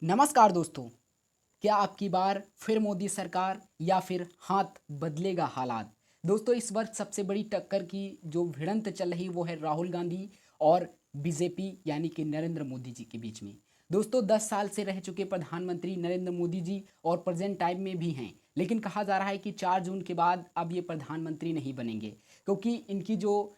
नमस्कार दोस्तों। क्या आपकी बार फिर मोदी सरकार या फिर हाथ बदलेगा हालात। दोस्तों इस वक्त सबसे बड़ी टक्कर की जो भिड़ंत चल रही वो है राहुल गांधी और बीजेपी यानी कि नरेंद्र मोदी जी के बीच में। दोस्तों 10 साल से रह चुके प्रधानमंत्री नरेंद्र मोदी जी और प्रेजेंट टाइम में भी हैं, लेकिन कहा जा रहा है कि 4 जून के बाद अब ये प्रधानमंत्री नहीं बनेंगे, क्योंकि इनकी जो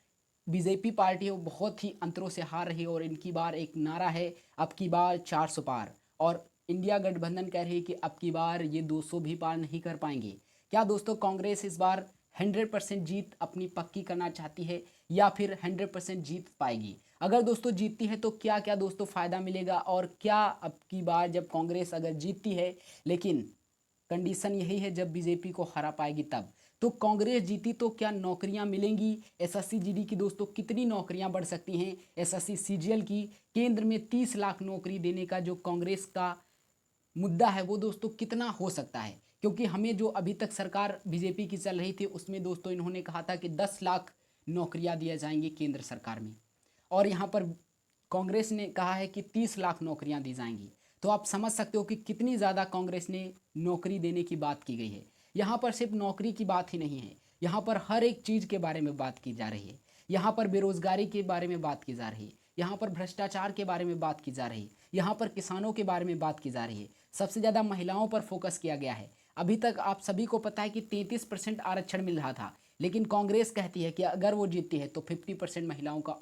बीजेपी पार्टी है वो बहुत ही अंतरों से हार रही है और इनकी बार एक नारा है, अब की बार 400 पार। और इंडिया गठबंधन कह रही है कि अब की बार ये 200 भी पार नहीं कर पाएंगे। क्या दोस्तों कांग्रेस इस बार 100% जीत अपनी पक्की करना चाहती है या फिर 100% जीत पाएगी? अगर दोस्तों जीतती है तो क्या क्या दोस्तों फ़ायदा मिलेगा, और क्या अब की बार जब कांग्रेस अगर जीतती है, लेकिन कंडीशन यही है जब बीजेपी को हरा पाएगी तब, तो कांग्रेस जीती तो क्या नौकरियां मिलेंगी? एसएससी जीडी की दोस्तों कितनी नौकरियां बढ़ सकती हैं? एसएससी सीजीएल की केंद्र में 30 लाख नौकरी देने का जो कांग्रेस का मुद्दा है वो दोस्तों कितना हो सकता है? क्योंकि हमें जो अभी तक सरकार बीजेपी की चल रही थी उसमें दोस्तों इन्होंने कहा था कि 10 लाख नौकरियां दिया जाएंगी केंद्र सरकार में, और यहाँ पर कांग्रेस ने कहा है कि 30 लाख नौकरियां दी जाएंगी। तो आप समझ सकते हो कि कितनी ज़्यादा कांग्रेस ने नौकरी देने की बात की गई है। यहाँ पर सिर्फ नौकरी की बात ही नहीं है, यहाँ पर हर एक चीज़ के बारे में बात की जा रही है। यहाँ पर बेरोजगारी के बारे में बात की जा रही है, यहाँ पर भ्रष्टाचार के बारे में बात की जा रही है, यहाँ पर किसानों के बारे में बात की जा रही है। सबसे ज़्यादा महिलाओं पर फोकस किया गया है। अभी तक आप सभी को पता है कि 33% आरक्षण मिल रहा था, लेकिन कांग्रेस कहती है कि अगर वो जीतती है तो 50% महिलाओं का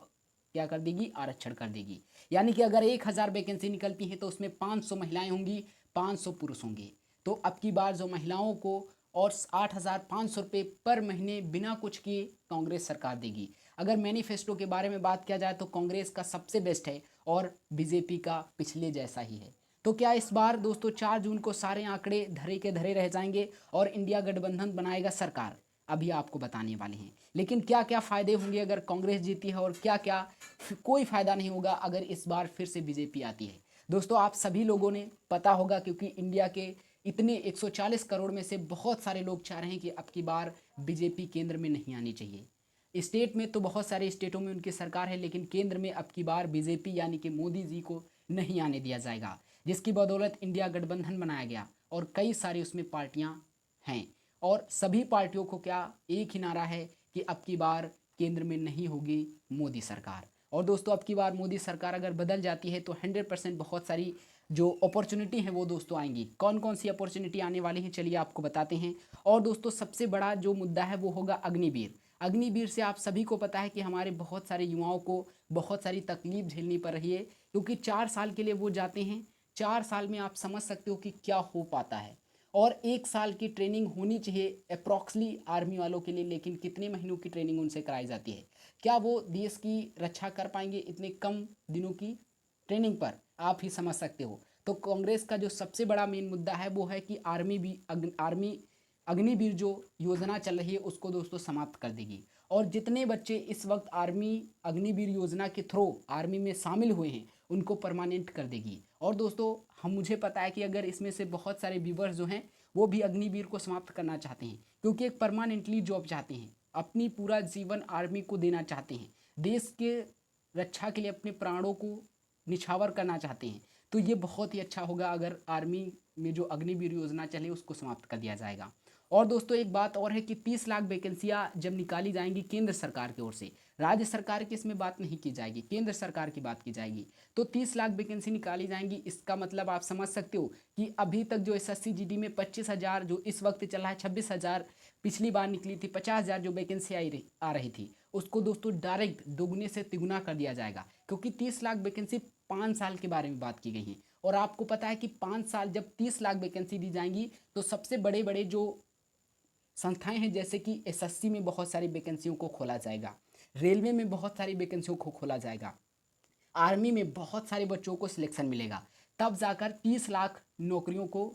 क्या कर देगी, आरक्षण कर देगी। यानी कि अगर 1000 वैकेंसी निकलती है तो उसमें 500 महिलाएं होंगी, 500 पुरुष होंगे। तो अब की बार जो महिलाओं को और 8,500 रुपये पर महीने बिना कुछ किए कांग्रेस सरकार देगी। अगर मैनिफेस्टो के बारे में बात किया जाए तो कांग्रेस का सबसे बेस्ट है और बीजेपी का पिछले जैसा ही है। तो क्या इस बार दोस्तों 4 जून को सारे आंकड़े धरे के धरे रह जाएंगे और इंडिया गठबंधन बनाएगा सरकार? अभी आपको बताने वाले हैं। लेकिन क्या क्या फ़ायदे होंगे अगर कांग्रेस जीती है और क्या क्या कोई फ़ायदा नहीं होगा अगर इस बार फिर से बीजेपी आती है? दोस्तों आप सभी लोगों ने पता होगा, क्योंकि इंडिया के इतने 140 करोड़ में से बहुत सारे लोग चाह रहे हैं कि अब की बार बीजेपी केंद्र में नहीं आनी चाहिए। स्टेट में तो बहुत सारे स्टेटों में उनकी सरकार है, लेकिन केंद्र में अब की बार बीजेपी यानी कि मोदी जी को नहीं आने दिया जाएगा, जिसकी बदौलत इंडिया गठबंधन बनाया गया और कई सारी उसमें पार्टियां हैं। और सभी पार्टियों को क्या एक ही नारा है कि अब की बार केंद्र में नहीं होगी मोदी सरकार। और दोस्तों अब की बार मोदी सरकार अगर बदल जाती है तो 100% बहुत सारी जो अपॉर्चुनिटी है वो दोस्तों आएंगी। कौन कौन सी अपॉर्चुनिटी आने वाली है चलिए आपको बताते हैं। और दोस्तों सबसे बड़ा जो मुद्दा है वो होगा अग्निवीर। अग्निवीर से आप सभी को पता है कि हमारे बहुत सारे युवाओं को बहुत सारी तकलीफ झेलनी पड़ रही है, क्योंकि 4 साल के लिए वो जाते हैं। 4 साल में आप समझ सकते हो कि क्या हो पाता है। और 1 साल की ट्रेनिंग होनी चाहिए अप्रॉक्सली आर्मी वालों के लिए, लेकिन कितने महीनों की ट्रेनिंग उनसे कराई जाती है? क्या वो देश की रक्षा कर पाएंगे इतने कम दिनों की ट्रेनिंग पर? आप ही समझ सकते हो। तो कांग्रेस का जो सबसे बड़ा मेन मुद्दा है वो है कि आर्मी अग्निवीर जो योजना चल रही है उसको दोस्तों समाप्त कर देगी। और जितने बच्चे इस वक्त आर्मी अग्निवीर योजना के थ्रू आर्मी में शामिल हुए हैं उनको परमानेंट कर देगी। और दोस्तों हम मुझे पता है कि अगर इसमें से बहुत सारे व्यूवर्स जो हैं वो भी अग्निवीर को समाप्त करना चाहते हैं, क्योंकि एक परमानेंटली जॉब चाहते हैं, अपनी पूरा जीवन आर्मी को देना चाहते हैं, देश के रक्षा के लिए अपने प्राणों को निछावर करना चाहते हैं। तो ये बहुत ही अच्छा होगा अगर आर्मी में जो अग्निवीर योजना चले उसको समाप्त कर दिया जाएगा। और दोस्तों एक बात और है कि 30 लाख वैकेंसियां जब निकाली जाएंगी केंद्र सरकार की ओर से, राज्य सरकार की इसमें बात नहीं की जाएगी, केंद्र सरकार की बात की जाएगी। तो 30 लाख वैकेंसी निकाली जाएंगी, इसका मतलब आप समझ सकते हो कि अभी तक जो एसएससी जीडी में 25,000 जो इस वक्त चला है, 26,000 पिछली बार निकली थी, 50,000 जो वैकेंसी आ रही थी, उसको दोस्तों डायरेक्ट दोगुने से तिगुना कर दिया जाएगा, क्योंकि 30 लाख वैकेंसी 5 साल के बारे में बात की गई है। और आपको पता है कि 5 साल जब 30 लाख वैकेंसी दी जाएंगी तो सबसे बड़े बड़े जो संस्थाएं हैं जैसे कि एसएससी में बहुत सारी वैकेंसियों को खोला जाएगा, रेलवे में बहुत सारी वैकेंसियों को खोला जाएगा, आर्मी में बहुत सारे बच्चों को सिलेक्शन मिलेगा, तब जाकर 30 लाख नौकरियों को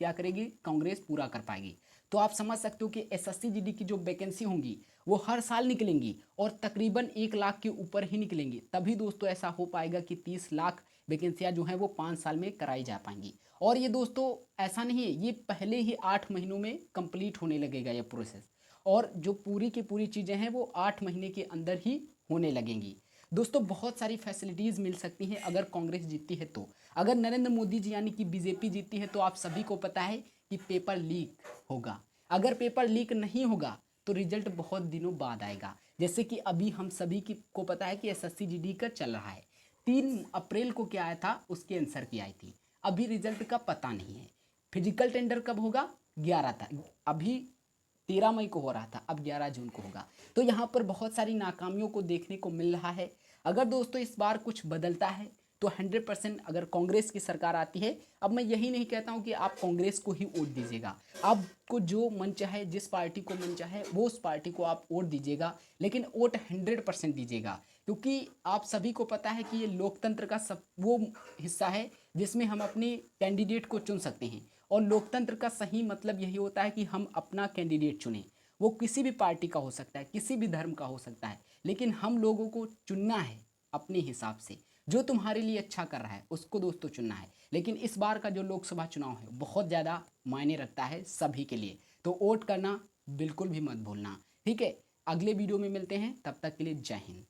क्या करेगी कांग्रेस पूरा कर पाएगी। तो आप समझ सकते हो कि एसएससी जीडी की जो वैकेंसी होंगी वो हर साल निकलेंगी और तकरीबन 1 लाख के ऊपर ही निकलेंगी, तभी दोस्तों ऐसा हो पाएगा कि 30 लाख वैकेंसियां जो हैं वो 5 साल में कराई जा पाएंगी। और ये दोस्तों ऐसा नहीं है, ये पहले ही 8 महीनों में कंप्लीट होने लगेगा ये प्रोसेस, और जो पूरी की पूरी चीज़ें हैं वो 8 महीने के अंदर ही होने लगेंगी। दोस्तों बहुत सारी फैसिलिटीज़ मिल सकती हैं अगर कांग्रेस जीतती है तो। अगर नरेंद्र मोदी जी यानी कि बीजेपी जीतती है तो आप सभी को पता है कि पेपर लीक होगा। अगर पेपर लीक नहीं होगा तो रिजल्ट बहुत दिनों बाद आएगा। जैसे कि अभी हम सभी को पता है कि एसएससी जीडी का चल रहा है। 3 अप्रैल को क्या आया था, उसके आंसर की आई थी। अभी रिजल्ट का पता नहीं है। फिजिकल टेंडर कब होगा, 11 था, अभी 13 मई को हो रहा था, अब 11 जून को होगा। तो यहाँ पर बहुत सारी नाकामियों को देखने को मिल रहा है। अगर दोस्तों इस बार कुछ बदलता है तो 100% अगर कांग्रेस की सरकार आती है, अब मैं यही नहीं कहता हूँ कि आप कांग्रेस को ही वोट दीजिएगा, आपको जो मन चाहे, जिस पार्टी को मन चाहे वो उस पार्टी को आप वोट दीजिएगा, लेकिन वोट 100% दीजिएगा। क्योंकि आप सभी को पता है कि ये लोकतंत्र का सब वो हिस्सा है जिसमें हम अपने कैंडिडेट को चुन सकते हैं। और लोकतंत्र का सही मतलब यही होता है कि हम अपना कैंडिडेट चुनें। वो किसी भी पार्टी का हो सकता है, किसी भी धर्म का हो सकता है, लेकिन हम लोगों को चुनना है अपने हिसाब से। जो तुम्हारे लिए अच्छा कर रहा है उसको दोस्तों चुनना है। लेकिन इस बार का जो लोकसभा चुनाव है बहुत ज़्यादा मायने रखता है सभी के लिए, तो वोट करना बिल्कुल भी मत भूलना। ठीक है, अगले वीडियो में मिलते हैं, तब तक के लिए जय हिंद।